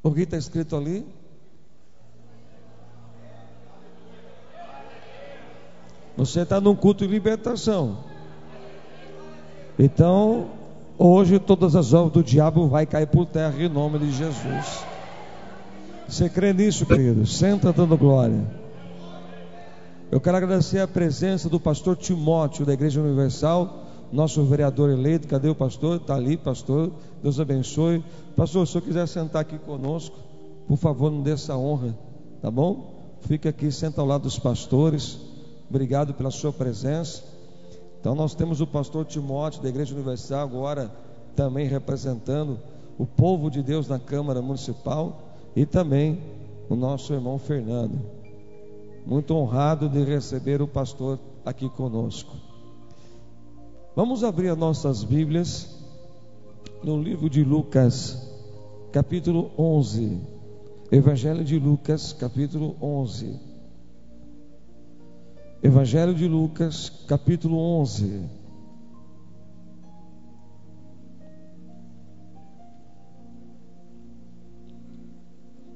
O que está escrito ali? Você está num culto de libertação. Então, hoje todas as obras do diabo vai cair por terra em nome de Jesus. Você crê nisso, querido? Senta dando glória. Eu quero agradecer a presença do pastor Timóteo da Igreja Universal, nosso vereador eleito. Cadê o pastor? Está ali, pastor. Deus abençoe. Pastor, se eu quiser sentar aqui conosco, por favor, não dê essa honra, tá bom? Fica aqui, senta ao lado dos pastores. Obrigado pela sua presença. Então nós temos o pastor Timóteo da Igreja Universal agora também representando o povo de Deus na Câmara Municipal, e também o nosso irmão Fernando. Muito honrado de receber o pastor aqui conosco. Vamos abrir as nossas Bíblias no livro de Lucas, capítulo 11. Evangelho de Lucas, capítulo 11. Evangelho de Lucas, capítulo 11.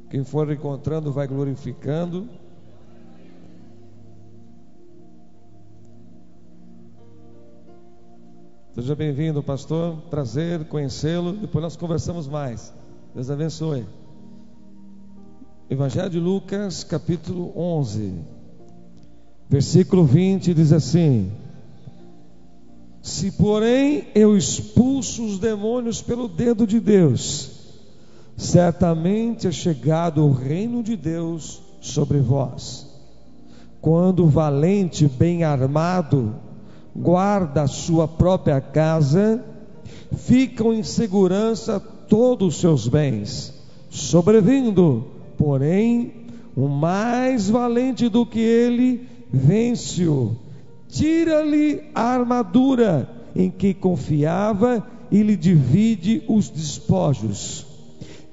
Quem for encontrando vai glorificando. Seja bem-vindo, pastor. Prazer conhecê-lo. Depois nós conversamos mais. Deus abençoe. Evangelho de Lucas, capítulo 11, versículo 20 diz assim: se porém eu expulso os demônios pelo dedo de Deus, certamente é chegado o reino de Deus sobre vós. Quando o valente bem armado guarda a sua própria casa, ficam em segurança todos os seus bens. Sobrevindo, porém, o mais valente do que ele, vence-o, tira-lhe a armadura em que confiava e lhe divide os despojos.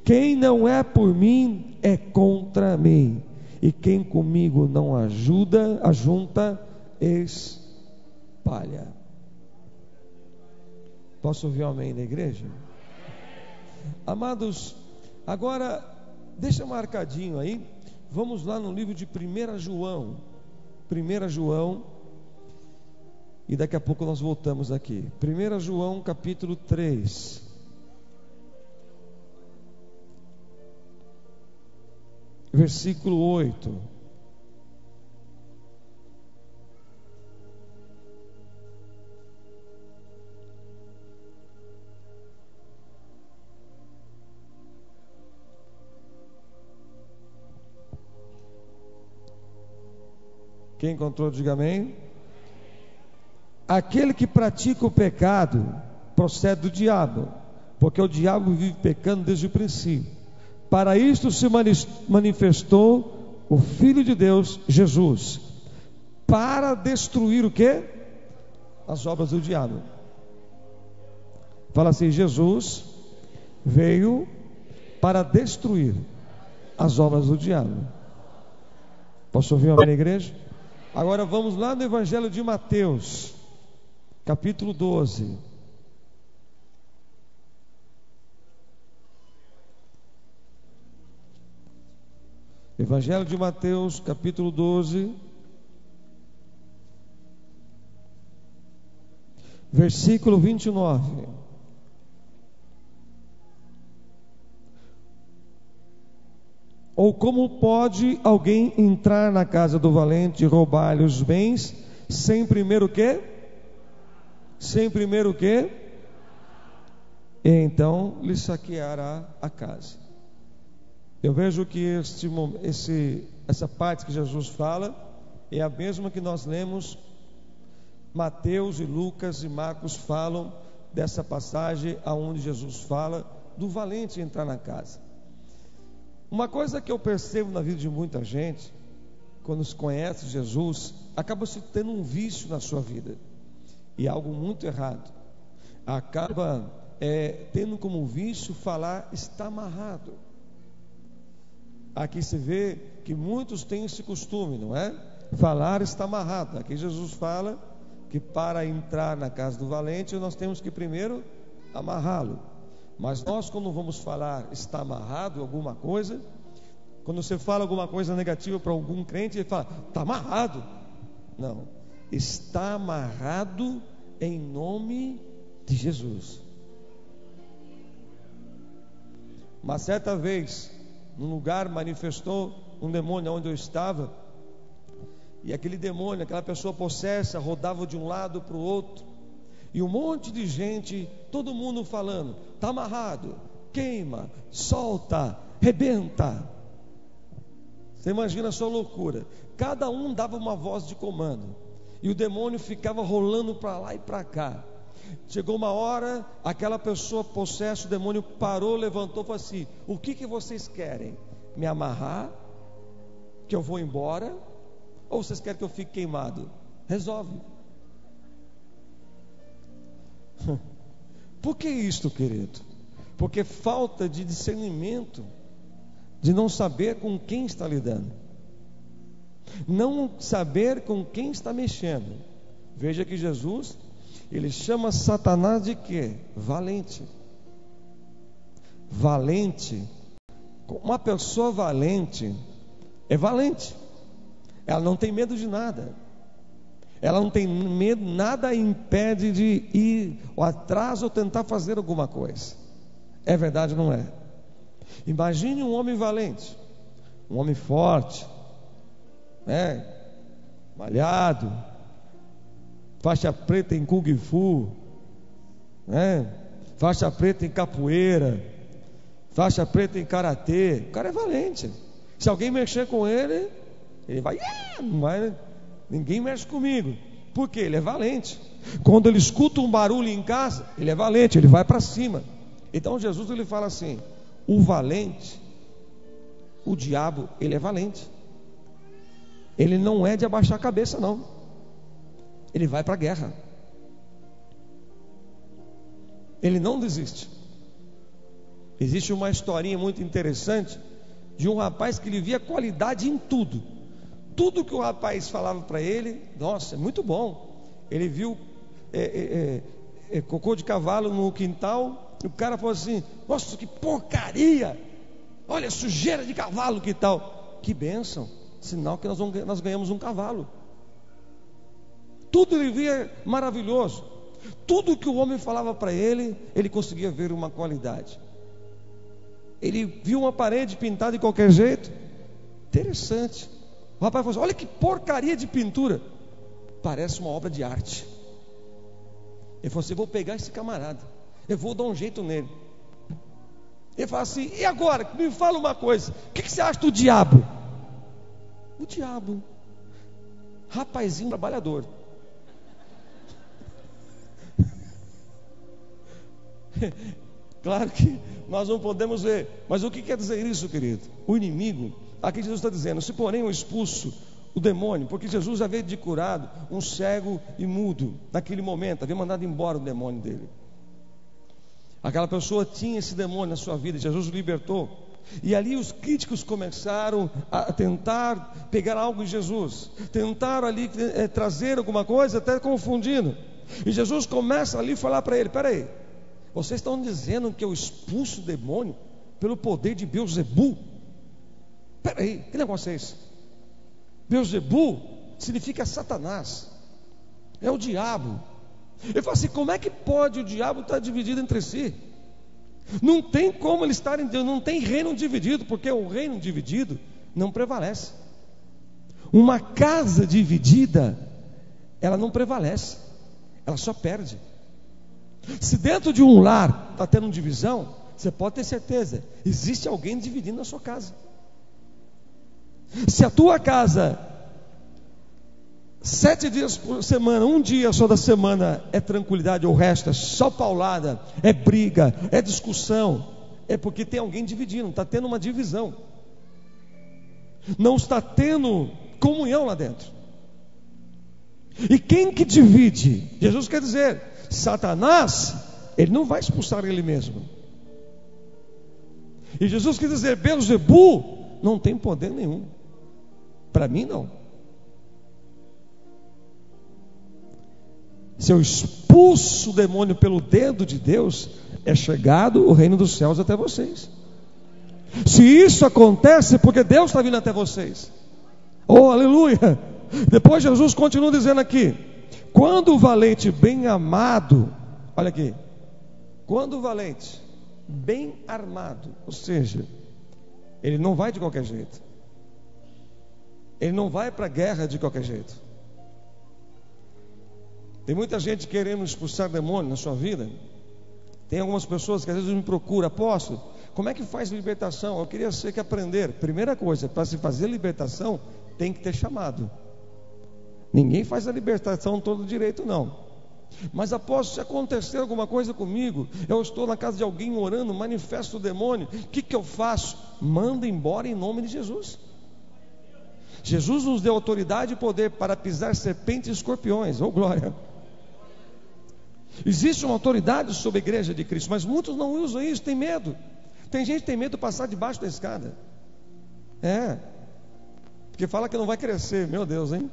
Quem não é por mim é contra mim, e quem comigo não ajunta, espalha. Posso ouvir um amém da igreja? Amados, agora deixa marcadinho aí. Vamos lá no livro de 1 João. 1 João, e daqui a pouco nós voltamos aqui. 1 João capítulo 3, versículo 8. Quem encontrou, diga amém. Aquele que pratica o pecado procede do diabo, porque o diabo vive pecando desde o princípio. Para isto se manifestou o Filho de Deus, Jesus, para destruir o quê? As obras do diabo. Fala assim: Jesus veio para destruir as obras do diabo. Posso ouvir uma amém na igreja? Agora vamos lá no Evangelho de Mateus, capítulo 12. Evangelho de Mateus, capítulo 12, versículo 29. Ou como pode alguém entrar na casa do valente e roubar-lhe os bens, sem primeiro o quê? Sem primeiro o quê? E então lhe saqueará a casa. Eu vejo que essa parte que Jesus fala é a mesma que nós lemos. Mateus e Lucas e Marcos falam dessa passagem aonde Jesus fala do valente entrar na casa. Uma coisa que eu percebo na vida de muita gente, quando se conhece Jesus, acaba se tendo um vício na sua vida, e algo muito errado. Acaba tendo como vício falar está amarrado. Aqui se vê que muitos têm esse costume, não é? Falar está amarrado. Aqui Jesus fala que para entrar na casa do valente nós temos que primeiro amarrá-lo. Mas nós, quando vamos falar está amarrado alguma coisa, quando você fala alguma coisa negativa para algum crente, ele fala, está amarrado. Não, está amarrado em nome de Jesus. Uma certa vez, num lugar manifestou um demônio onde eu estava, e aquele demônio, aquela pessoa possessa, rodava de um lado para o outro, e um monte de gente, todo mundo falando, está amarrado, queima, solta, rebenta. Você imagina a sua loucura. Cada um dava uma voz de comando, e o demônio ficava rolando para lá e para cá. Chegou uma hora, aquela pessoa possessa, o demônio parou, levantou e falou assim, o que vocês querem? Me amarrar? Que eu vou embora? Ou vocês querem que eu fique queimado? Resolve. Por que isto, querido? Porque falta de discernimento, de não saber com quem está lidando, não saber com quem está mexendo. Veja que Jesus, ele chama Satanás de quê? Valente. Valente. Uma pessoa valente é valente. Ela não tem medo de nada. Ela não tem medo, nada a impede de ir ou atrás ou tentar fazer alguma coisa. É verdade ou não é? Imagine um homem valente, um homem forte, malhado, faixa preta em Kung Fu, faixa preta em capoeira, faixa preta em karatê. O cara é valente. Se alguém mexer com ele, ele vai, não vai, ninguém mexe comigo. Por quê? Ele é valente. Quando ele escuta um barulho em casa, ele é valente, ele vai para cima. Então Jesus, ele fala assim, o valente, o diabo, ele é valente. Ele não é de abaixar a cabeça, não. Ele vai para a guerra. Ele não desiste. Existe uma historinha muito interessante de um rapaz que ele via qualidade em tudo. Tudo que o rapaz falava para ele, nossa, é muito bom. Ele viu cocô de cavalo no quintal, e o cara falou assim, nossa, que porcaria, olha, sujeira de cavalo, que tal? Que bênção, sinal que nós ganhamos um cavalo. Tudo ele via maravilhoso. Tudo que o homem falava para ele, ele conseguia ver uma qualidade. Ele viu uma parede pintada de qualquer jeito, interessante. O rapaz falou assim, olha que porcaria de pintura, parece uma obra de arte. Ele falou assim, eu vou pegar esse camarada, eu vou dar um jeito nele. Ele falou assim, e agora? Me fala uma coisa, o que você acha do diabo? O diabo, rapazinho trabalhador. Claro que nós não podemos ver, mas o que quer dizer isso, querido? O inimigo, aqui Jesus está dizendo, se porém eu expulso o demônio, porque Jesus já veio de curado um cego e mudo, naquele momento, havia mandado embora o demônio dele. Aquela pessoa tinha esse demônio na sua vida, Jesus o libertou, e ali os críticos começaram a tentar pegar algo em Jesus, tentaram ali trazer alguma coisa, até confundindo, e Jesus começa ali a falar para ele, peraí, vocês estão dizendo que eu expulso o demônio pelo poder de Beelzebu? Peraí, que negócio é esse? Beelzebu significa Satanás, é o diabo. Ele fala assim, como é que pode o diabo estar dividido entre si? Não tem como ele estar em Deus, não tem reino dividido, porque o reino dividido não prevalece. Uma casa dividida, ela não prevalece, ela só perde. Se dentro de um lar está tendo divisão, você pode ter certeza, existe alguém dividindo a sua casa. Se a tua casa 7 dias por semana, um dia só da semana é tranquilidade, o resto é só paulada, é briga, é discussão, é porque tem alguém dividindo, está tendo uma divisão, não está tendo comunhão lá dentro. E quem que divide? Jesus quer dizer, Satanás, ele não vai expulsar ele mesmo. E Jesus quer dizer, Beelzebu não tem poder nenhum. Para mim não. Se eu expulso o demônio pelo dedo de Deus, é chegado o reino dos céus até vocês. Se isso acontece, porque Deus está vindo até vocês. Oh, aleluia! Depois Jesus continua dizendo aqui: quando o valente bem amado, olha aqui, quando o valente bem armado, ou seja, ele não vai de qualquer jeito, ele não vai para a guerra de qualquer jeito. Tem muita gente querendo expulsar demônio na sua vida. Tem algumas pessoas que às vezes me procuram: apóstolo, como é que faz libertação? Eu queria ser que aprender. Primeira coisa, para se fazer libertação, tem que ter chamado. Ninguém faz a libertação todo direito, não. Mas apóstolo, se acontecer alguma coisa comigo, eu estou na casa de alguém orando, manifesto o demônio, o que eu faço? Manda embora em nome de Jesus. Jesus nos deu autoridade e poder para pisar serpentes e escorpiões. Oh, glória! Existe uma autoridade sobre a igreja de Cristo, mas muitos não usam isso, tem medo. Tem gente que tem medo de passar debaixo da escada. Porque fala que não vai crescer. Meu Deus, hein?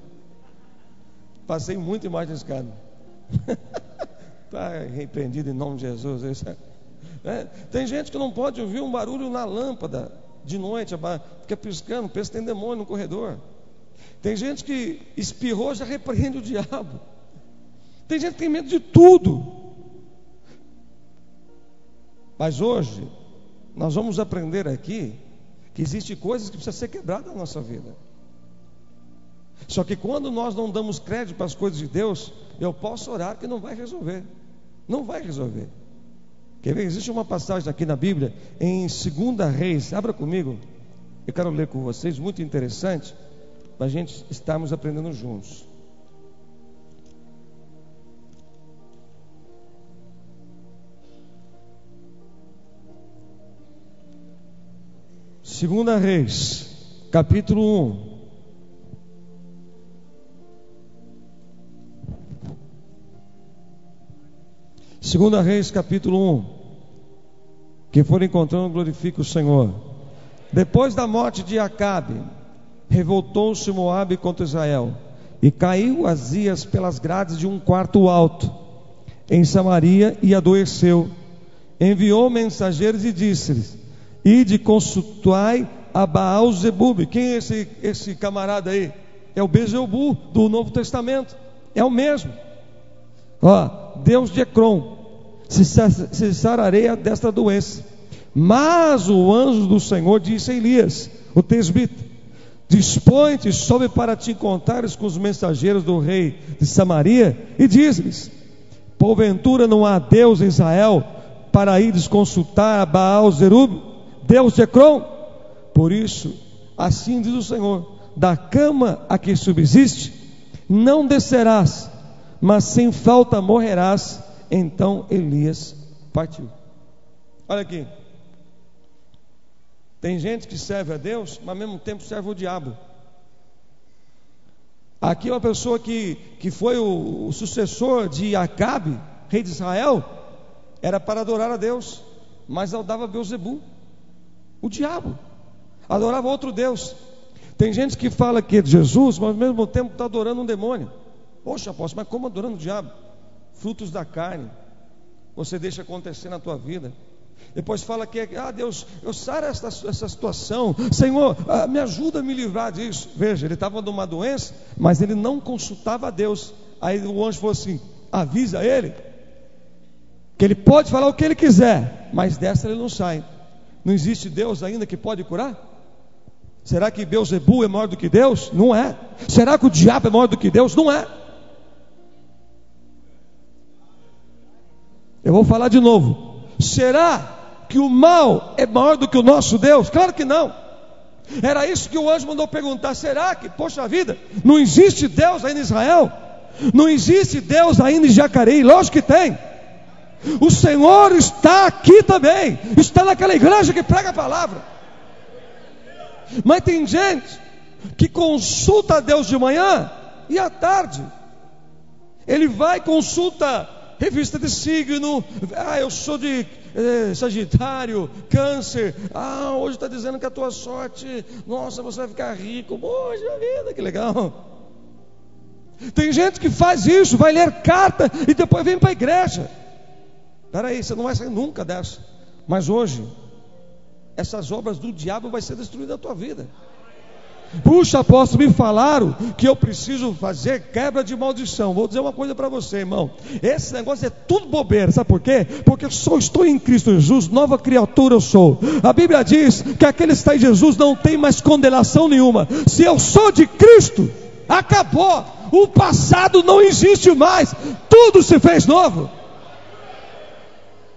Passei muito embaixo da escada. Está repreendido em nome de Jesus. Tem gente que não pode ouvir um barulho na lâmpada de noite, fica piscando, pensa que tem demônio no corredor. Tem gente que espirrou, já repreende o diabo. Tem gente que tem medo de tudo. Mas hoje nós vamos aprender aqui que existem coisas que precisam ser quebradas na nossa vida. Só que quando nós não damos crédito para as coisas de Deus, eu posso orar que não vai resolver. Não vai resolver. Quer ver? Existe uma passagem aqui na Bíblia, em 2 Reis, abra comigo, eu quero ler com vocês, muito interessante, para a gente estarmos aprendendo juntos. Segunda Reis, capítulo 1. Segunda Reis, capítulo 1. Quem for encontrando, glorifica o Senhor. Depois da morte de Acabe, revoltou-se Moabe contra Israel, e caiu Azias pelas grades de um quarto alto em Samaria, e adoeceu. Enviou mensageiros e disse-lhes: ide consultai a Baal-zebub. Quem é esse camarada aí? É o Beelzebul do Novo Testamento. É o mesmo. Deus de Ecrom, se sarareia desta doença. Mas o anjo do Senhor disse a Elias, o tesbita: dispõe-te, sobe para te encontrares com os mensageiros do rei de Samaria, e diz-lhes: porventura não há Deus em Israel, para ires consultar a Baal-zebub, Deus de Ecrom? Por isso, assim diz o Senhor: da cama a que subsiste, não descerás, mas sem falta morrerás. Então Elias partiu. Olha aqui, tem gente que serve a Deus, mas ao mesmo tempo serve o diabo. Aqui uma pessoa que foi o sucessor de Acabe, rei de Israel, era para adorar a Deus, mas adorava Beelzebul, o diabo, adorava outro Deus. Tem gente que fala que é de Jesus, mas ao mesmo tempo está adorando um demônio. Poxa, apóstolo, mas como adorando o diabo? Frutos da carne, você deixa acontecer na tua vida. Depois fala que Deus, eu saro essa situação, Senhor, me ajuda a me livrar disso. Veja, ele estava numa doença, mas ele não consultava a Deus. Aí o anjo falou assim: avisa ele que ele pode falar o que ele quiser, mas dessa ele não sai. Não existe Deus ainda que pode curar? Será que Beelzebul é maior do que Deus? Não é. Será que o diabo é maior do que Deus? Não é. Eu vou falar de novo. Será que o mal é maior do que o nosso Deus? Claro que não. Era isso que o anjo mandou perguntar. Será que, poxa vida, não existe Deus ainda em Israel? Não existe Deus ainda em Jacareí? Lógico que tem. O Senhor está aqui também. Está naquela igreja que prega a palavra. Mas tem gente que consulta a Deus de manhã e à tarde ele vai, consulta revista de signo. Eu sou de Sagitário, Câncer. Hoje está dizendo que a tua sorte, nossa, você vai ficar rico. Poxa vida, que legal. Tem gente que faz isso, vai ler carta e depois vem para a igreja. Peraí, você não vai sair nunca dessa. Mas hoje, essas obras do diabo vai ser destruída da tua vida. Puxa, apóstolo, me falaram que eu preciso fazer quebra de maldição. Vou dizer uma coisa para você, irmão. Esse negócio é tudo bobeira, sabe por quê? Porque eu só estou em Cristo Jesus, nova criatura eu sou. A Bíblia diz que aquele que está em Jesus não tem mais condenação nenhuma. Se eu sou de Cristo, acabou. O passado não existe mais. Tudo se fez novo.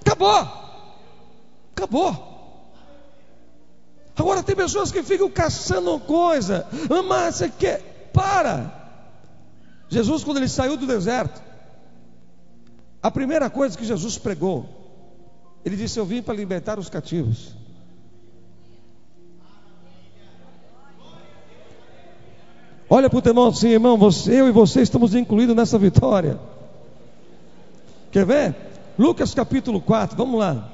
Acabou. Agora tem pessoas que ficam caçando coisa. Mas você quer? Para. Jesus, quando ele saiu do deserto, a primeira coisa que Jesus pregou, ele disse: eu vim para libertar os cativos. Olha para o teu irmão assim: irmão, eu e você estamos incluídos nessa vitória. Quer ver? Lucas capítulo 4, vamos lá.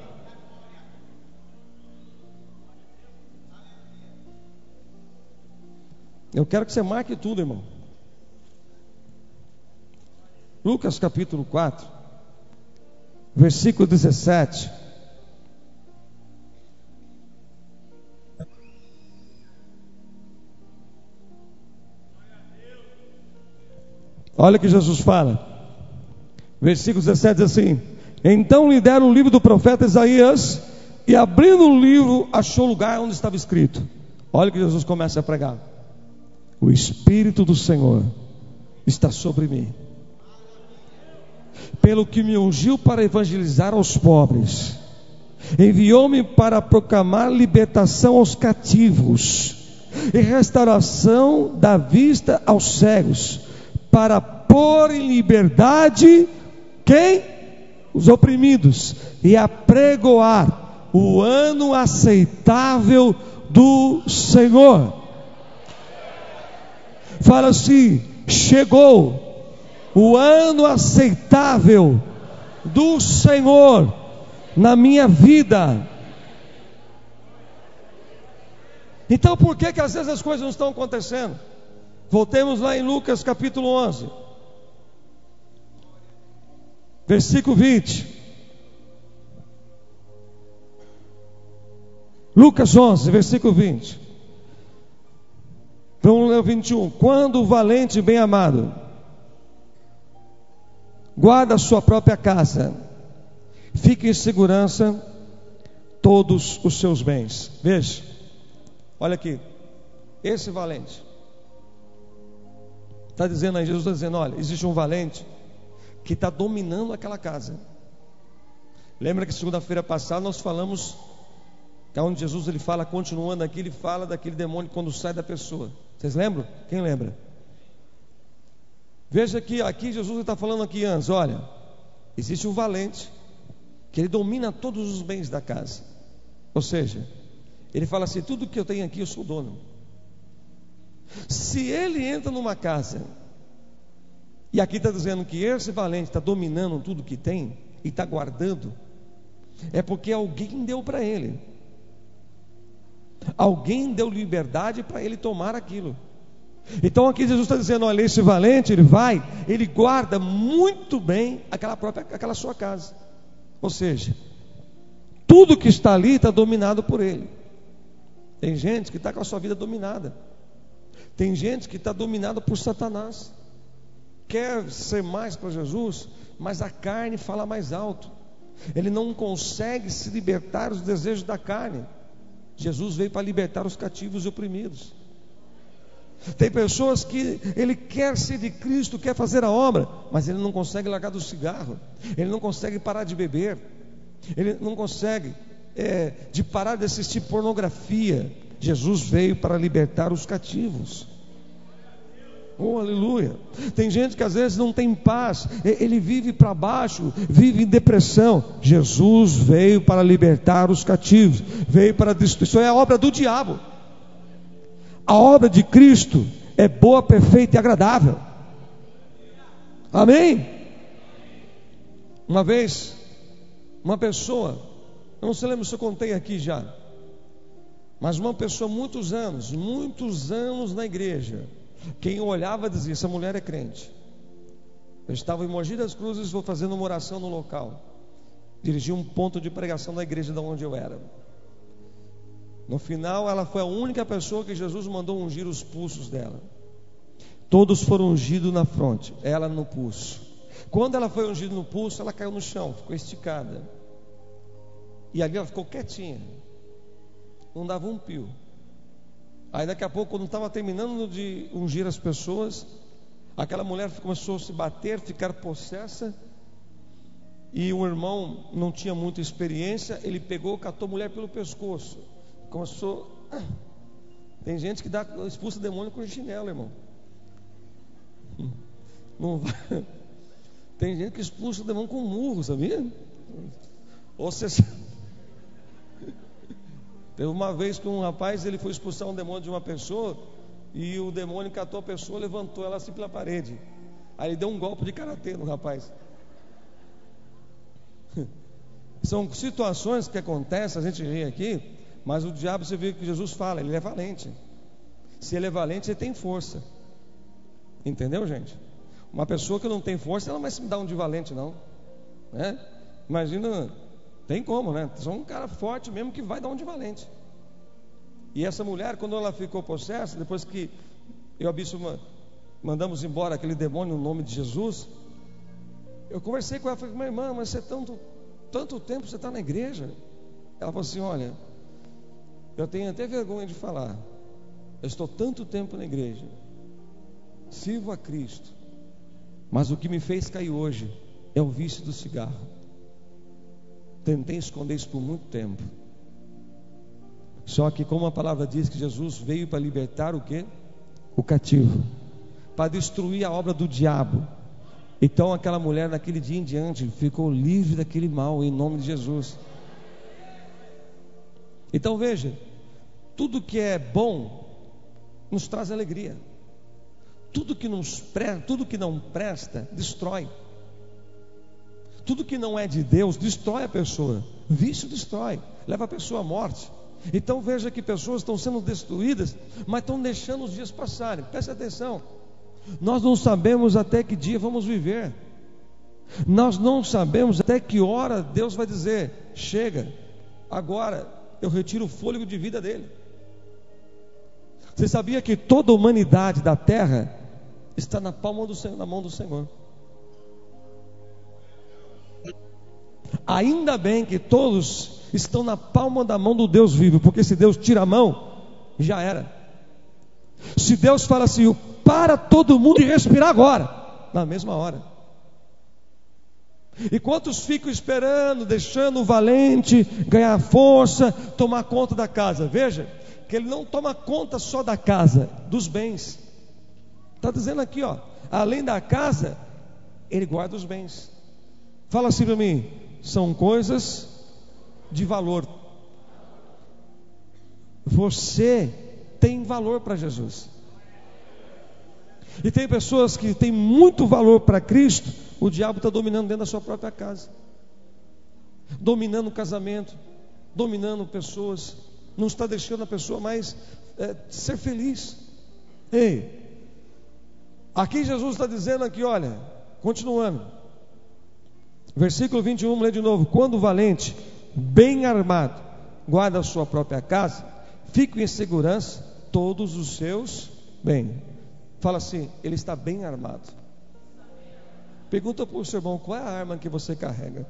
Eu quero que você marque tudo, irmão. Lucas capítulo 4, versículo 17. Olha o que Jesus fala. Versículo 17 diz assim: então lhe deram o livro do profeta Isaías, e abrindo o livro, achou o lugar onde estava escrito. Olha o que Jesus começa a pregar: o Espírito do Senhor está sobre mim, pelo que me ungiu para evangelizar aos pobres, enviou-me para proclamar libertação aos cativos e restauração da vista aos cegos, para pôr em liberdade quem? Os oprimidos, e apregoar o ano aceitável do Senhor. Fala assim: chegou o ano aceitável do Senhor na minha vida. Então por que às vezes as coisas não estão acontecendo? Voltemos lá em Lucas capítulo 11, versículo 20. Lucas 11, versículo 20. Vamos ler o 21. Quando o valente bem-amado guarda a sua própria casa, fica em segurança todos os seus bens. Veja, olha aqui, esse valente está dizendo aí, Jesus está dizendo: olha, existe um valente que está dominando aquela casa. Lembra que segunda-feira passada nós falamos que é onde Jesus ele fala, continuando aqui, ele fala daquele demônio quando sai da pessoa. Vocês lembram? Quem lembra? Veja que aqui Jesus está falando aqui antes: olha, existe um valente que ele domina todos os bens da casa. Ou seja, ele fala assim: tudo que eu tenho aqui eu sou dono. Se ele entra numa casa, e aqui está dizendo que esse valente está dominando tudo que tem e está guardando, é porque alguém deu para ele. Alguém deu liberdade para ele tomar aquilo. Então aqui Jesus está dizendo: olha, esse valente, ele guarda muito bem aquela sua casa. Ou seja, tudo que está ali está dominado por ele. Tem gente que está com a sua vida dominada. Tem gente que está dominada por Satanás. Quer ser mais para Jesus, mas a carne fala mais alto. Ele não consegue se libertar dos desejos da carne. Jesus veio para libertar os cativos e oprimidos. Tem pessoas que ele quer ser de Cristo, quer fazer a obra, mas ele não consegue largar do cigarro, ele não consegue parar de beber, ele não consegue de parar de assistir pornografia. Jesus veio para libertar os cativos. Oh, aleluia. Tem gente que às vezes não tem paz, ele vive para baixo, vive em depressão. Jesus veio para libertar os cativos, veio para destruir. Isso é a obra do diabo. A obra de Cristo é boa, perfeita e agradável. Amém? Uma vez, uma pessoa, eu não sei lembro se eu contei aqui já, mas uma pessoa muitos anos na igreja, quem olhava dizia: essa mulher é crente. Eu estava em Mogi das Cruzes, vou fazendo uma oração no local, dirigia um ponto de pregação na igreja de onde eu era. No final, ela foi a única pessoa que Jesus mandou ungir os pulsos dela. Todos foram ungidos na fronte, ela no pulso. Quando ela foi ungida no pulso, ela caiu no chão, ficou esticada. E ali ela ficou quietinha, não dava um pio. Aí daqui a pouco, quando estava terminando de ungir as pessoas, aquela mulher começou a se bater, ficar possessa. E o irmão não tinha muita experiência, ele pegou, catou a mulher pelo pescoço. Começou. Tem gente que expulsa demônio com chinelo, irmão. Não vai. Tem gente que expulsa o demônio com murro, sabia? Ou você... Teve uma vez que um rapaz, ele foi expulsar um demônio de uma pessoa, e o demônio catou a pessoa, levantou ela assim pela parede. Aí ele deu um golpe de karatê no rapaz. São situações que acontecem, a gente ri aqui, mas o diabo, você vê que Jesus fala, ele é valente. Se ele é valente, ele tem força. Entendeu, gente? Uma pessoa que não tem força, ela não vai se dar um de valente, não, né? Imagina, tem como, né? Só um cara forte mesmo que vai dar um de valente. E essa mulher, quando ela ficou possessa, depois que eu e a bispo mandamos embora aquele demônio no nome de Jesus, eu conversei com ela, falei: minha irmã, mas você tanto tempo você está na igreja? Ela falou assim: olha, eu tenho até vergonha de falar, eu estou tanto tempo na igreja, sirvo a Cristo, mas o que me fez cair hoje é o vício do cigarro. Tentei esconder isso por muito tempo. Só que, como a palavra diz, que Jesus veio para libertar o quê? O cativo, para destruir a obra do diabo. Então aquela mulher, naquele dia em diante, ficou livre daquele mal, em nome de Jesus. Então veja, tudo que é bom nos traz alegria. Tudo que não presta, destrói. Tudo que não é de Deus, destrói a pessoa. Vício destrói, leva a pessoa à morte. Então veja que pessoas estão sendo destruídas, mas estão deixando os dias passarem. Preste atenção. Nós não sabemos até que dia vamos viver. Nós não sabemos até que hora Deus vai dizer: chega, agora eu retiro o fôlego de vida dele. Você sabia que toda a humanidade da terra está na palma do Senhor, na mão do Senhor? Ainda bem que todos estão na palma da mão do Deus vivo, porque se Deus tira a mão, já era. Se Deus fala assim: para todo mundo e respirar agora, na mesma hora. E quantos ficam esperando, deixando o valente ganhar força, tomar conta da casa? Veja que ele não toma conta só da casa, dos bens. Está dizendo aqui, ó, além da casa, ele guarda os bens. Fala assim para mim: são coisas de valor. Você tem valor para Jesus. E tem pessoas que têm muito valor para Cristo, o diabo está dominando dentro da sua própria casa, dominando o casamento, dominando pessoas, não está deixando a pessoa mais ser feliz. Ei, aqui Jesus está dizendo aqui, olha, continuando, versículo 21, vamos ler de novo: quando o valente, bem armado, guarda a sua própria casa, fica em segurança todos os seus bens. Fala assim: ele está bem armado. Pergunta para o seu irmão: qual é a arma que você carrega?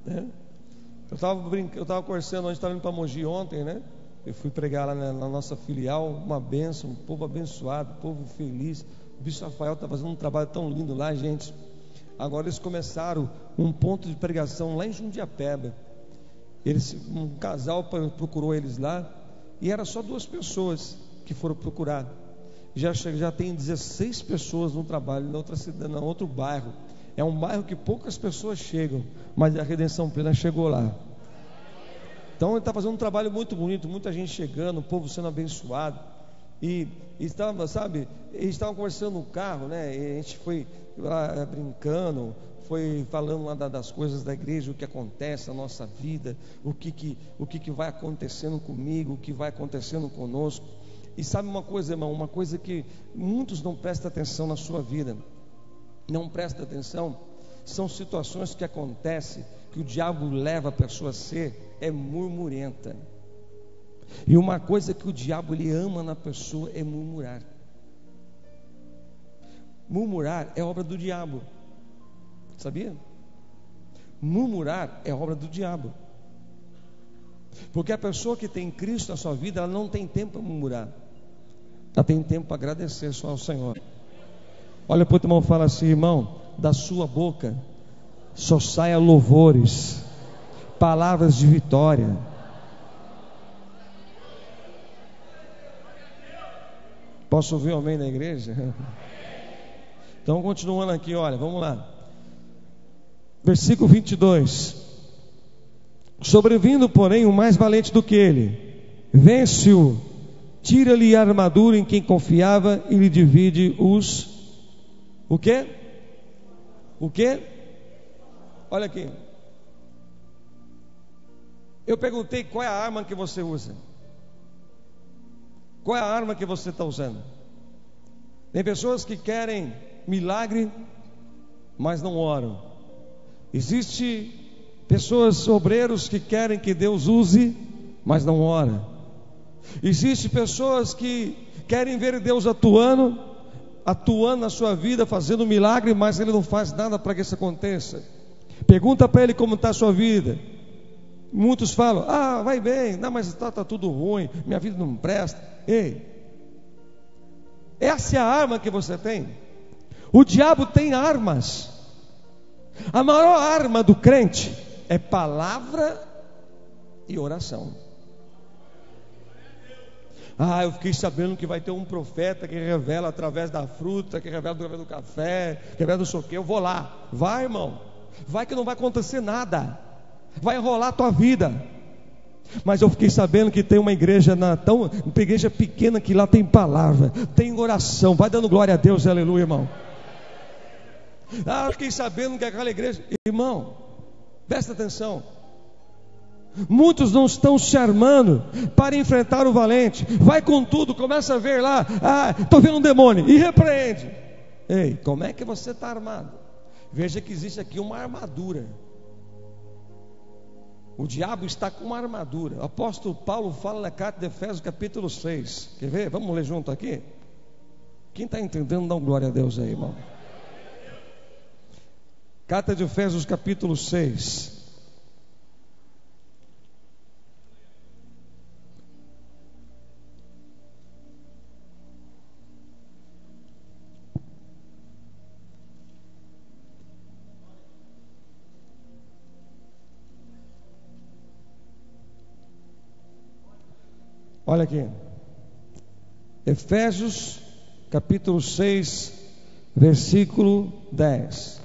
Eu estava conversando, a gente estava indo para Mogi ontem, né? Eu fui pregar lá na nossa filial, uma bênção, um povo abençoado, um povo feliz. O bispo Rafael está fazendo um trabalho tão lindo lá, gente. Agora eles começaram um ponto de pregação lá em Jundiapeba. Um casal procurou eles lá, e era só 2 pessoas que foram procurar. Já tem 16 pessoas no trabalho na outra cidade, no outro bairro. É um bairro que poucas pessoas chegam, mas a Redenção Plena chegou lá. Então ele está fazendo um trabalho muito bonito, muita gente chegando, o povo sendo abençoado. E estava, sabe, eles estavam conversando no carro, né? E a gente foi lá brincando, foi falando lá das coisas da igreja, o que acontece na nossa vida, o que vai acontecendo comigo, o que vai acontecendo conosco. E sabe uma coisa, irmão, uma coisa que muitos não prestam atenção na sua vida, não prestam atenção, são situações que acontecem que o diabo leva a pessoa a ser murmurenta. E uma coisa que o diabo ele ama na pessoa é murmurar. Murmurar é obra do diabo. Sabia? Murmurar é obra do diabo. Porque a pessoa que tem Cristo na sua vida, ela não tem tempo para murmurar. Ela tem tempo para agradecer só ao Senhor. Olha para o teu irmão e fala assim: irmão, da sua boca só saia louvores, palavras de vitória. Posso ouvir um amém na igreja? Então continuando aqui, olha, vamos lá. Versículo 22. Sobrevindo, porém, o mais valente do que ele, vence-o, tira-lhe a armadura em quem confiava e lhe divide os... O quê? O quê? Olha aqui. Eu perguntei qual é a arma que você usa. Qual é a arma que você está usando? Tem pessoas que querem milagre, mas não oram. Existe pessoas, obreiros, que querem que Deus use, mas não ora. Existe pessoas que querem ver Deus atuando na sua vida, fazendo milagre, mas Ele não faz nada para que isso aconteça. Pergunta para Ele como está a sua vida. Muitos falam: ah, vai bem, não, mas está tudo ruim, minha vida não presta. Ei, essa é a arma que você tem. O diabo tem armas. A maior arma do crente é palavra e oração. Ah, eu fiquei sabendo que vai ter um profeta que revela através da fruta, que revela através do café, que revela do sei o quê. Eu vou lá. Vai, irmão. Vai que não vai acontecer nada. Vai enrolar a tua vida. Mas eu fiquei sabendo que tem uma igreja uma igreja pequena, que lá tem palavra, tem oração. Vai dando glória a Deus, aleluia, irmão. Ah, eu fiquei sabendo que aquela igreja... Irmão, presta atenção. Muitos não estão se armando para enfrentar o valente. Vai com tudo, começa a ver lá: ah, estou vendo um demônio, e repreende. Ei, como é que você está armado? Veja que existe aqui uma armadura. O diabo está com uma armadura. O apóstolo Paulo fala na carta de Efésios capítulo 6. Quer ver? Vamos ler junto aqui? Quem está entendendo, dá glória a Deus aí, irmão. Carta de Efésios capítulo 6. Olha aqui, Efésios capítulo 6, versículo 10.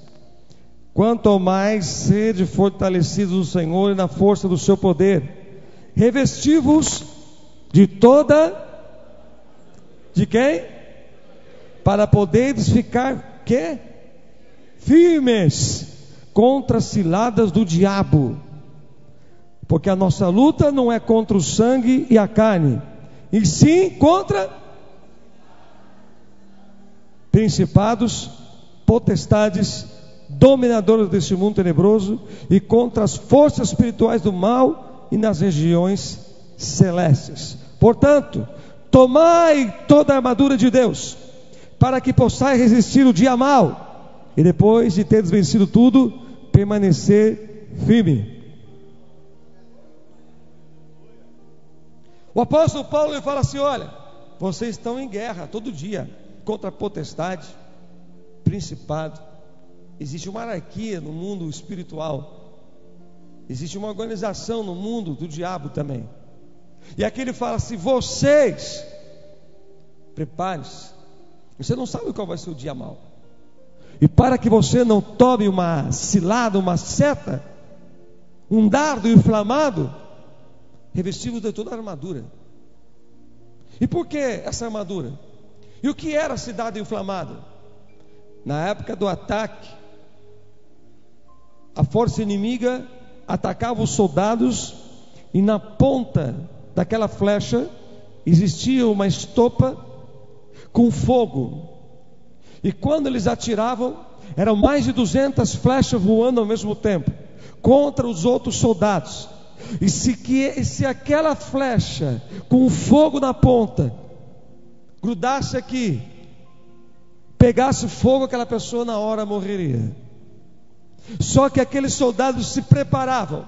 Quanto ao mais, sede fortalecidos no Senhor e na força do seu poder, revesti-vos de toda... De quem? Para poderes ficar quê? Firmes contra as ciladas do diabo. Porque a nossa luta não é contra o sangue e a carne, e sim contra principados, potestades, dominadores deste mundo tenebroso, e contra as forças espirituais do mal e nas regiões celestes. Portanto, tomai toda a armadura de Deus, para que possais resistir o dia mau, e depois de teres vencido tudo, permanecer firme. O apóstolo Paulo ele fala assim: olha, vocês estão em guerra todo dia contra a potestade, principado. Existe uma anarquia no mundo espiritual, existe uma organização no mundo do diabo também. E aqui ele fala assim: vocês preparem-se. Você não sabe qual vai ser o dia mau, e para que você não tome uma cilada, uma seta, um dardo inflamado, revestivos de toda a armadura. E por que essa armadura? E o que era a cidade inflamada? Na época do ataque, a força inimiga atacava os soldados, e na ponta daquela flecha existia uma estopa com fogo, e quando eles atiravam, Eram mais de 200 flechas voando ao mesmo tempo contra os outros soldados. E se aquela flecha com fogo na ponta grudasse aqui, pegasse fogo, aquela pessoa na hora morreria. Só que aqueles soldados se preparavam.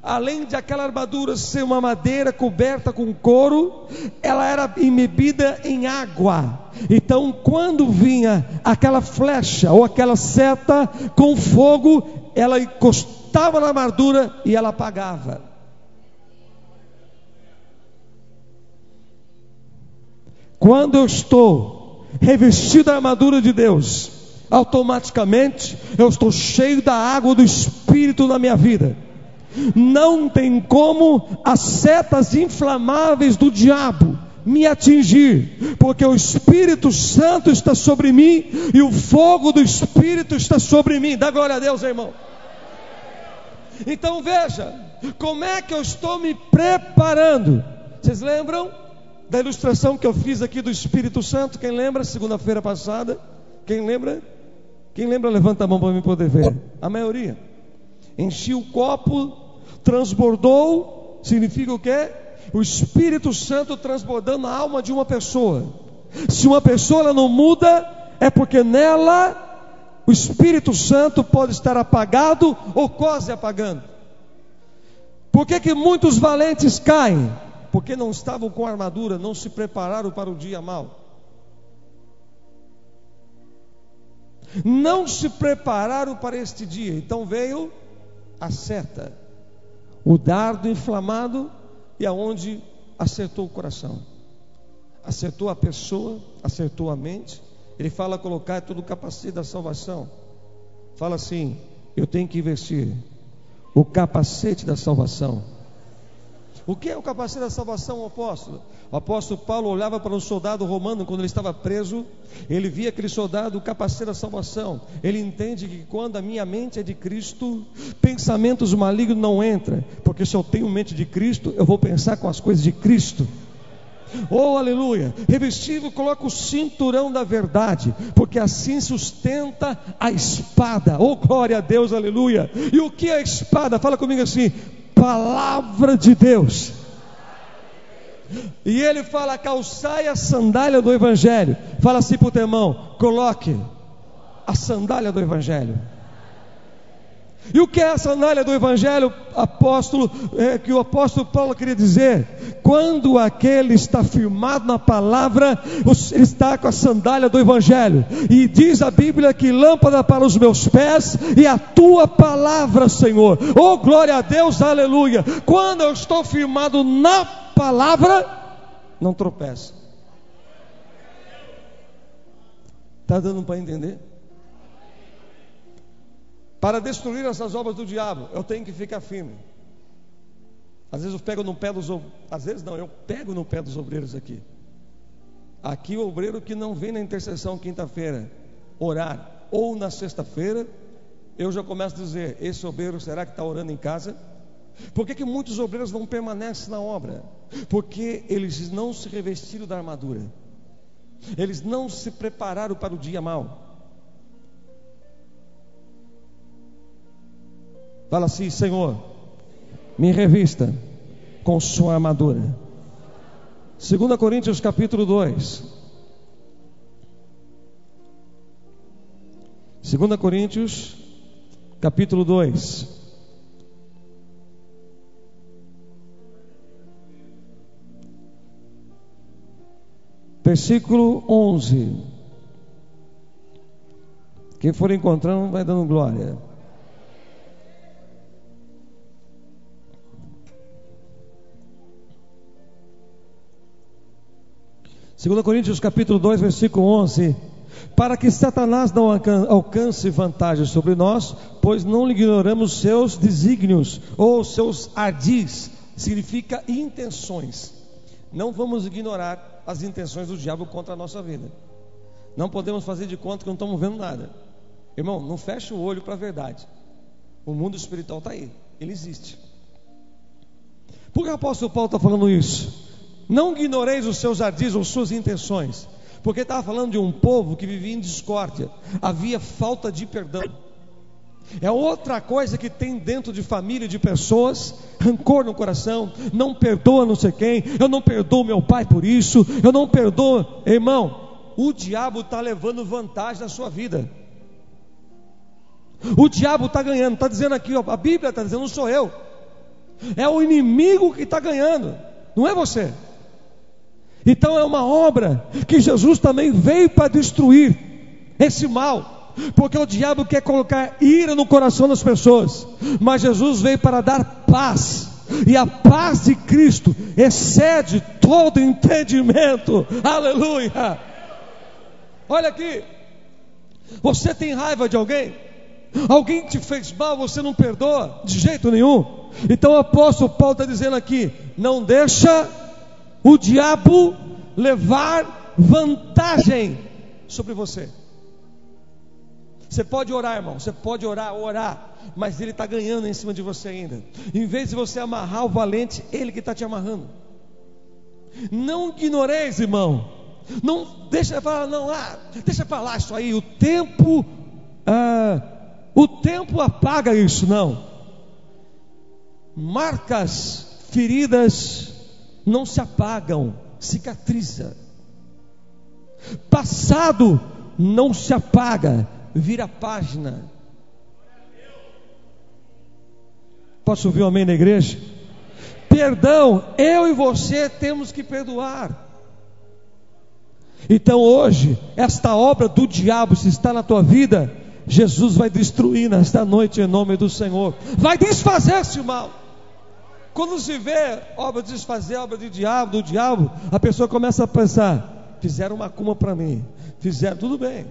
Além de aquela armadura ser uma madeira coberta com couro, ela era embebida em água. Então quando vinha aquela flecha ou aquela seta com fogo, ela encostava na armadura e ela apagava. Quando eu estou revestido da armadura de Deus, automaticamente eu estou cheio da água do Espírito na minha vida. Não tem como as setas inflamáveis do diabo me atingir, porque o Espírito Santo está sobre mim e o fogo do Espírito está sobre mim. Dá glória a Deus, irmão. Então veja, como é que eu estou me preparando? Vocês lembram da ilustração que eu fiz aqui do Espírito Santo? Quem lembra? Segunda-feira passada. Quem lembra? Quem lembra, levanta a mão para mim poder ver. A maioria. Enchi o copo, transbordou. Significa o quê? O Espírito Santo transbordando a alma de uma pessoa. Se uma pessoa ela não muda, é porque nela o Espírito Santo pode estar apagado ou quase apagando. Por que muitos valentes caem? Porque não estavam com armadura, não se prepararam para o dia mau. Não se prepararam para este dia. Então veio a seta, o dardo inflamado, e aonde acertou o coração, acertou a pessoa, acertou a mente. Ele fala colocar todo o capacete da salvação. Fala assim: eu tenho que vestir o capacete da salvação. O que é o capacete da salvação, apóstolo? O apóstolo Paulo olhava para um soldado romano quando ele estava preso. Ele via aquele soldado, o capacete da salvação. Ele entende que quando a minha mente é de Cristo, pensamentos malignos não entram, porque se eu tenho mente de Cristo, eu vou pensar com as coisas de Cristo. Oh, aleluia. Revestido, coloca o cinturão da verdade, porque assim sustenta a espada. Oh, glória a Deus, aleluia. E o que é a espada? Fala comigo assim: palavra de Deus. E ele fala: calçai a sandália do Evangelho. Fala assim para o teu irmão: coloque a sandália do Evangelho. E o que é a sandália do Evangelho, apóstolo? Que o apóstolo Paulo queria dizer: quando aquele está firmado na palavra, ele está com a sandália do Evangelho. E diz a Bíblia que lâmpada para os meus pés e a tua palavra, Senhor. Oh, glória a Deus, aleluia. Quando eu estou firmado na palavra, não tropeça. Está dando para entender? Para destruir essas obras do diabo, eu tenho que ficar firme. Às vezes eu pego no pé dos obreiros. Às vezes não, eu pego no pé dos obreiros aqui. Aqui o obreiro que não vem na intercessão quinta-feira orar, ou na sexta-feira, eu já começo a dizer: esse obreiro será que está orando em casa? Por que muitos obreiros não permanecem na obra? Porque eles não se revestiram da armadura. Eles não se prepararam para o dia mau. Fala assim: Senhor, me revista com sua armadura. 2 Coríntios capítulo 2. 2 Coríntios capítulo 2. Versículo 11. Quem for encontrando vai dando glória. Segundo Coríntios capítulo 2, versículo 11: para que Satanás não alcance vantagem sobre nós, pois não lhe ignoramos seus desígnios ou seus ardis. Significa intenções. Não vamos ignorar as intenções do diabo contra a nossa vida. Não podemos fazer de conta que não estamos vendo nada. Irmão, não feche o olho para a verdade. O mundo espiritual está aí, ele existe. Por que o apóstolo Paulo está falando isso? Não ignoreis os seus ardis ou suas intenções, Porque estava falando de um povo que vivia em discórdia, havia falta de perdão. É outra coisa que tem dentro de família, de pessoas, rancor no coração, não perdoa não sei quem, eu não perdoo meu pai por isso, eu não perdoo. Irmão, o diabo está levando vantagem na sua vida. O diabo está ganhando, está dizendo aqui, ó, a Bíblia está dizendo, não sou eu, é o inimigo que está ganhando, não é você. Então é uma obra que Jesus também veio para destruir esse mal. Porque o diabo quer colocar ira no coração das pessoas, mas Jesus veio para dar paz, e a paz de Cristo excede todo entendimento. Aleluia! Olha aqui, você tem raiva de alguém? Alguém te fez mal, você não perdoa? De jeito nenhum. Então o apóstolo Paulo está dizendo aqui: não deixa o diabo levar vantagem sobre você. Você pode orar, irmão, você pode orar, mas ele está ganhando em cima de você ainda. Em vez de você amarrar o valente, ele que está te amarrando. Não ignoreis, irmão. Não deixa falar, não, deixa para lá isso aí. O tempo apaga isso, não. Marcas, feridas não se apagam, cicatriza. Passado não se apaga, vira a página. Posso ouvir um amém na igreja? Perdão, eu e você temos que perdoar. Então hoje, esta obra do diabo, se está na tua vida, Jesus vai destruir nesta noite em nome do Senhor. Vai desfazer esse mal. Quando se vê obra de desfazer, obra do diabo, a pessoa começa a pensar: fizeram macumba para mim, fizeram, tudo bem.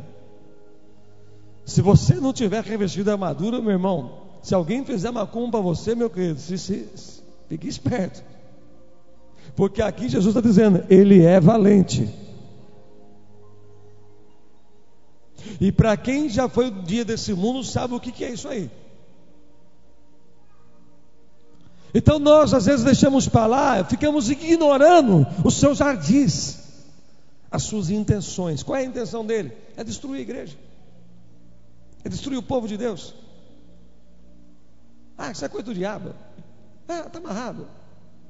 Se você não tiver revestido a armadura, meu irmão, se alguém fizer macumba para você, meu querido, fique esperto. Porque aqui Jesus está dizendo, ele é valente. E para quem já foi o dia desse mundo, sabe o que é isso aí. Então nós às vezes deixamos para lá, ficamos ignorando os seus ardis, as suas intenções. Qual é a intenção dele? É destruir a igreja, é destruir o povo de Deus. Isso é coisa do diabo. Está amarrado.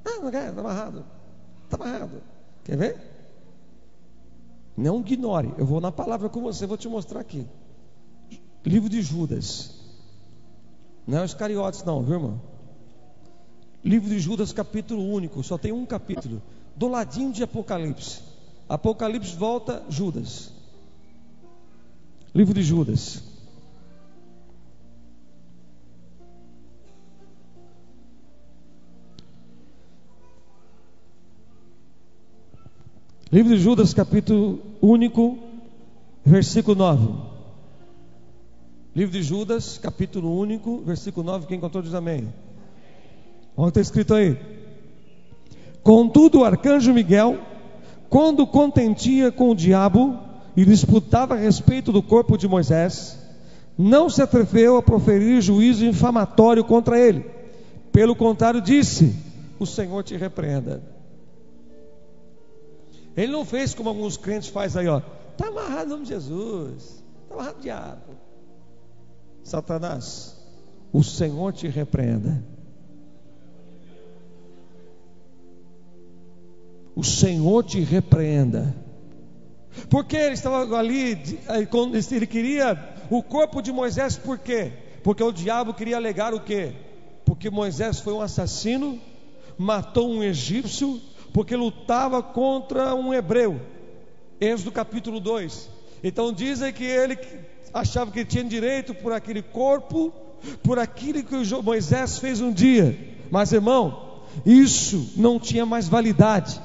Não quer, está amarrado. Está amarrado. Quer ver? Não ignore. Eu vou na palavra com você, vou te mostrar aqui. Livro de Judas. Não é os Iscariotes não, viu, irmão? Livro de Judas, capítulo único. Só tem um capítulo. Do ladinho de Apocalipse. Apocalipse volta Judas. Livro de Judas. Livro de Judas, capítulo único, versículo 9. Livro de Judas, capítulo único, versículo 9. Quem encontrou diz amém. Olha o que está escrito aí. Contudo o arcanjo Miguel, quando contentia com o diabo e disputava a respeito do corpo de Moisés, não se atreveu a proferir juízo infamatório contra ele. Pelo contrário disse: o Senhor te repreenda. Ele não fez como alguns crentes fazem aí, está amarrado em nome de Jesus, está amarrado o diabo. Satanás, o Senhor te repreenda. O Senhor te repreenda. Porque ele estava ali, ele queria o corpo de Moisés, por quê? Porque o diabo queria alegar o quê? Porque Moisés foi um assassino, matou um egípcio, porque lutava contra um hebreu. Êxodo capítulo 2. Então dizem que ele achava que tinha direito por aquele corpo, por aquilo que Moisés fez um dia. Mas irmão, isso não tinha mais validade,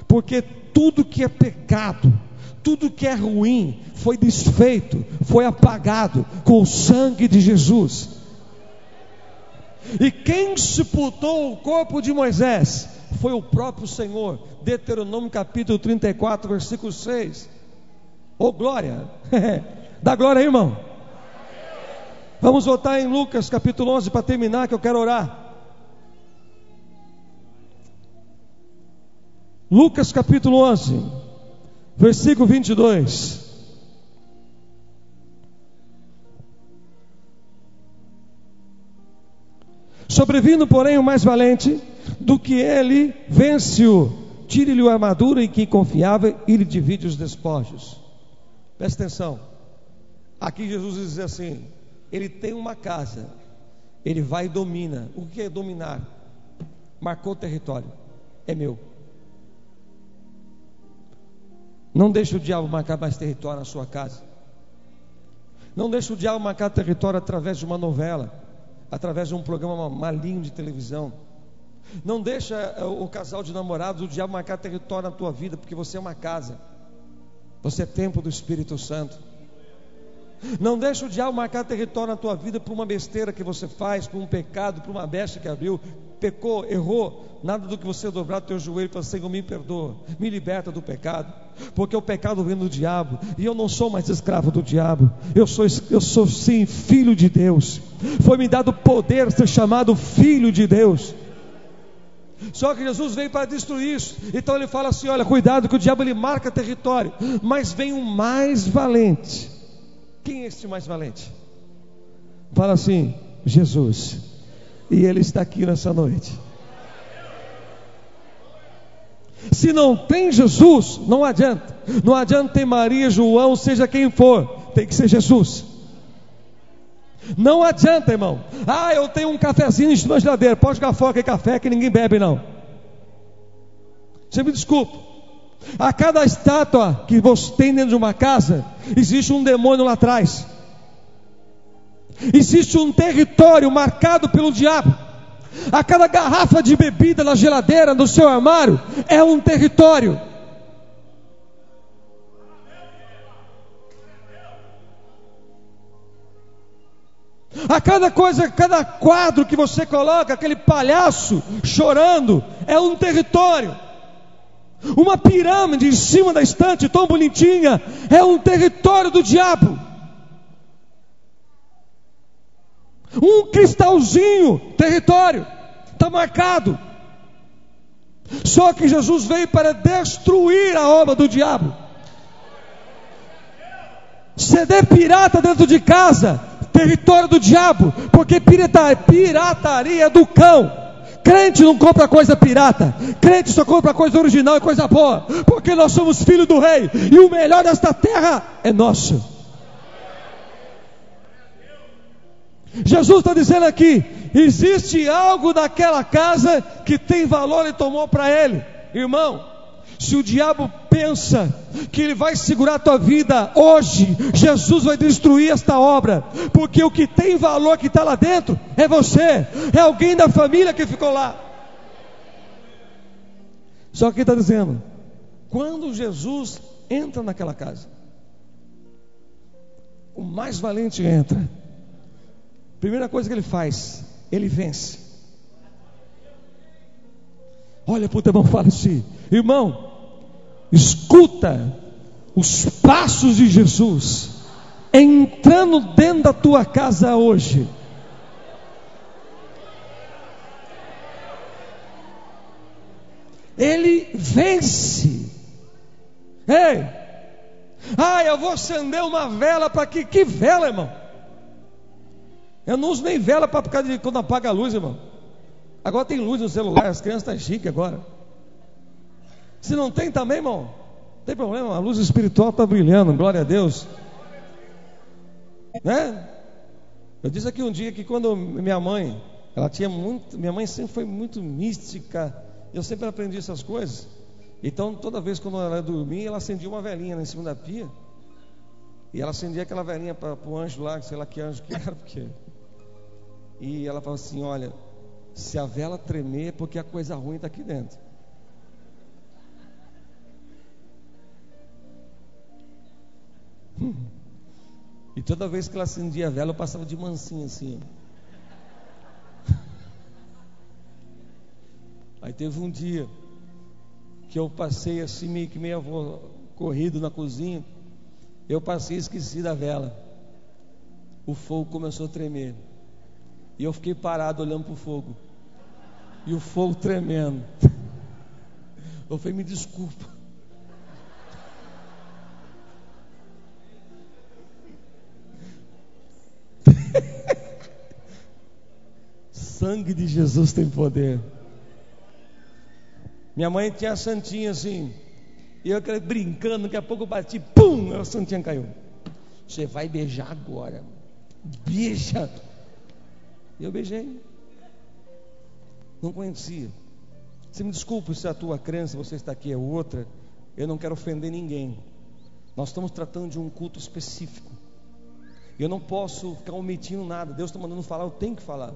porque tudo que é pecado, tudo que é ruim, foi desfeito, foi apagado com o sangue de Jesus. E quem sepultou o corpo de Moisés foi o próprio Senhor. Deuteronômio capítulo 34, versículo 6. Glória! Dá glória aí, irmão. Vamos voltar em Lucas capítulo 11 para terminar, que eu quero orar. Lucas capítulo 11, Versículo 22. Sobrevindo, porém, o mais valente do que ele, vence-o, tire-lhe a armadura em que confiava e lhe divide os despojos. Presta atenção. Aqui Jesus diz assim: ele tem uma casa, ele vai e domina. O que é dominar? Marcou o território, é meu. Não deixe o diabo marcar mais território na sua casa. Não deixe o diabo marcar território através de uma novela, através de um programa maligno de televisão. Não deixa o casal de namorados, o diabo marcar território na tua vida, porque você é uma casa, você é templo do Espírito Santo. Não deixa o diabo marcar território na tua vida por uma besteira que você faz, por um pecado, por uma brecha que abriu. Pecou, errou, nada do que você dobrar o teu joelho e falar: Senhor, me perdoa, me liberta do pecado, porque o pecado vem do diabo, e eu não sou mais escravo do diabo, eu sou sim filho de Deus. Foi me dado poder ser chamado filho de Deus. Só que Jesus veio para destruir isso. Então ele fala assim: olha, cuidado, que o diabo ele marca território, mas vem um mais valente. Quem é este mais valente? Fala assim: Jesus. E ele está aqui nessa noite. Se não tem Jesus, não adianta. Não adianta ter Maria, João, seja quem for, tem que ser Jesus. Não adianta, irmão. Ah, eu tenho um cafezinho na geladeira, pode jogar fora aquele café que ninguém bebe, não. Você me desculpa. A cada estátua que você tem dentro de uma casa, existe um demônio lá atrás. Existe um território marcado pelo diabo. A cada garrafa de bebida na geladeira, no seu armário, é um território. A cada coisa, cada quadro que você coloca, aquele palhaço chorando, é um território. Uma pirâmide em cima da estante tão bonitinha, é um território do diabo. Um cristalzinho, território, está marcado. Só que Jesus veio para destruir a obra do diabo. CD pirata dentro de casa, território do diabo, porque pirataria é do cão. Crente não compra coisa pirata, crente só compra coisa original e coisa boa, porque nós somos filhos do rei, e o melhor desta terra é nosso. Jesus está dizendo aqui: existe algo naquela casa que tem valor e tomou para ele. Irmão, se o diabo pensa que ele vai segurar a tua vida hoje, Jesus vai destruir esta obra, porque o que tem valor que está lá dentro é você, é alguém da família que ficou lá. Só que ele está dizendo: quando Jesus entra naquela casa, o mais valente entra. Primeira coisa que ele faz, ele vence. Olha para o teu irmão e fala assim: irmão, escuta os passos de Jesus entrando dentro da tua casa hoje. Ele vence. Ei, eu vou acender uma vela para que? Que vela, irmão? Eu não uso nem vela para ficar de quando apaga a luz, irmão. Agora tem luz no celular, as crianças estão chiques agora. Se não tem também, irmão, não tem problema, a luz espiritual está brilhando, glória a Deus, né? Eu disse aqui um dia que quando minha mãe sempre foi muito mística, eu sempre aprendi essas coisas. Então toda vez quando ela dormia, ela acendia uma velinha em cima da pia, e ela acendia aquela velinha para o anjo lá, sei lá que anjo que era, porque... E ela falava assim: olha, se a vela tremer é porque a coisa ruim está aqui dentro. E toda vez que ela acendia a vela, eu passava de mansinho assim. Aí teve um dia que eu passei assim, meio corrido na cozinha. Eu passei e esqueci da vela. O fogo começou a tremer. E eu fiquei parado olhando para o fogo. E o fogo tremendo. Eu falei: me desculpa. sangue de Jesus tem poder. Minha mãe tinha a santinha assim, e eu brincando, daqui a pouco eu bati, pum, a santinha caiu. Você vai beijar agora, beija. E eu beijei. Não conhecia. Você me desculpe se a tua crença, você está aqui, é outra. Eu não quero ofender ninguém. Nós estamos tratando de um culto específico. Eu não posso ficar omitindo nada. Deus está mandando falar, eu tenho que falar.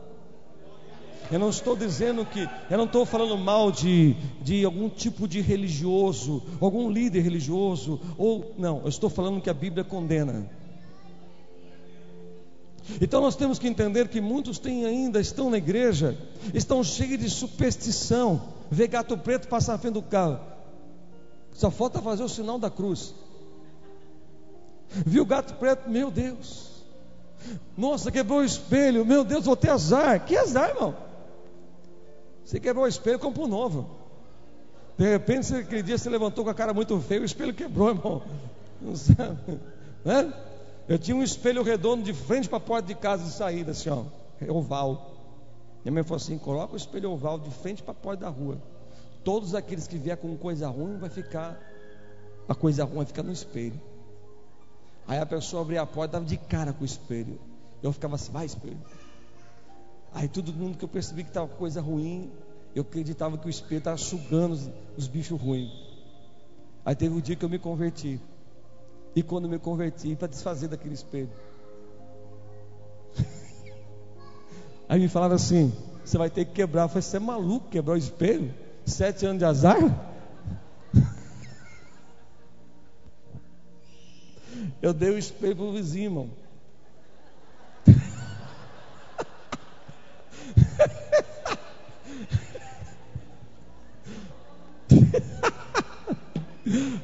Eu não estou dizendo que, eu não estou falando mal de algum tipo de religioso, algum líder religioso, ou não, eu estou falando que a Bíblia condena. Então nós temos que entender que muitos estão na igreja, estão cheios de superstição. Vê gato preto passar na frente do carro, só falta fazer o sinal da cruz. Viu o gato preto, meu Deus, nossa, quebrou o espelho, meu Deus, vou ter azar. Que azar, irmão? Você quebrou o espelho, compra um novo. De repente, aquele dia você levantou com a cara muito feia, o espelho quebrou, irmão. Não sabe, né? Eu tinha um espelho redondo de frente para a porta de casa de saída, assim, ó, oval. Minha mãe falou assim: coloca o espelho oval de frente para a porta da rua. Todos aqueles que vier com coisa ruim, a coisa ruim vai ficar no espelho. Aí a pessoa abria a porta, dava de cara com o espelho. Eu ficava assim: vai, espelho. Aí todo mundo que eu percebi que estava com coisa ruim, eu acreditava que o espelho estava sugando os bichos ruins. Aí teve um dia que eu me converti. E quando eu me converti, para desfazer daquele espelho, aí me falaram assim: você vai ter que quebrar. Eu falei: você é maluco, quebrar o espelho? 7 anos de azar? Eu dei o espelho para o vizinho, irmão.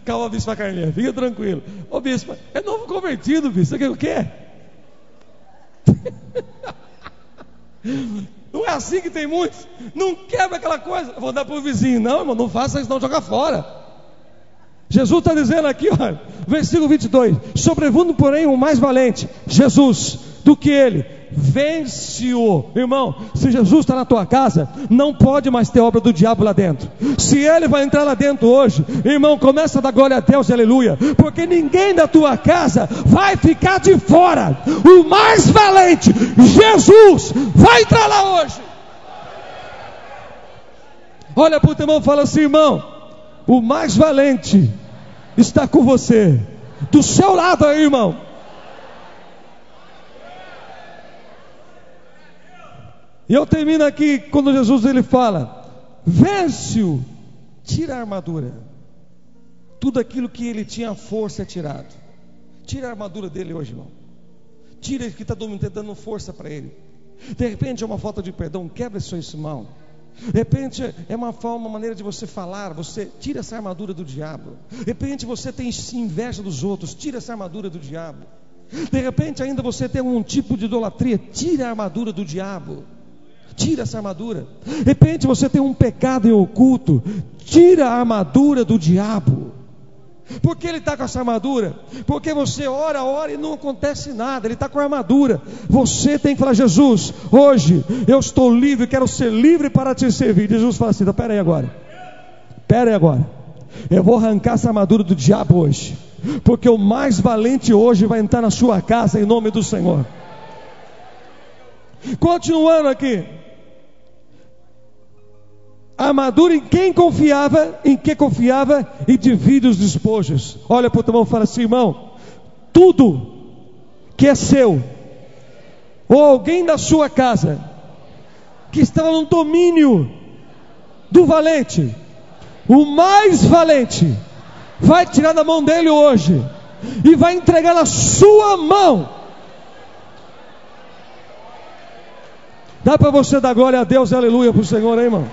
Calma, bispa Carlinha, fica tranquilo. Ô bispa, é novo convertido, bispo. Você quer o quê? Não é assim que tem muitos. Não quebra aquela coisa. Eu vou dar para o vizinho. Não, irmão, não faça isso, não, joga fora. Jesus está dizendo aqui, olha, versículo 22: sobrevindo, porém, o mais valente, Jesus, do que ele, vence-o. Irmão, se Jesus está na tua casa, não pode mais ter obra do diabo lá dentro. Se ele vai entrar lá dentro hoje, irmão, começa a dar glória a Deus, aleluia, porque ninguém da tua casa vai ficar de fora. O mais valente, Jesus, vai entrar lá hoje. Olha para o teu irmão e fala assim: irmão, o mais valente está com você, do seu lado aí, irmão. E eu termino aqui quando Jesus ele fala: vence-o, tira a armadura. Tudo aquilo que ele tinha força é tirado. Tira a armadura dele hoje, irmão. Tira o que está dando força para ele. De repente é uma falta de perdão, quebra isso, irmão. De repente é uma maneira de você falar, você tira essa armadura do diabo. De repente você tem inveja dos outros, tira essa armadura do diabo. De repente ainda você tem um tipo de idolatria, tira a armadura do diabo. Tira essa armadura. De repente você tem um pecado em oculto, tira a armadura do diabo. Por que ele está com essa armadura? Porque você ora e não acontece nada. Ele está com a armadura. Você tem que falar: Jesus, hoje eu estou livre, quero ser livre para te servir. Jesus fala assim: espera aí agora, eu vou arrancar essa armadura do diabo hoje, porque o mais valente hoje vai entrar na sua casa em nome do Senhor. Continuando aqui, a armadura em quem confiava, e divide os despojos. Olha para o teu irmão e fala assim: irmão, tudo que é seu, ou alguém da sua casa, que estava no domínio do valente, o mais valente, vai tirar da mão dele hoje, e vai entregar na sua mão. Dá para você dar glória a Deus, aleluia, para o Senhor, hein, irmão?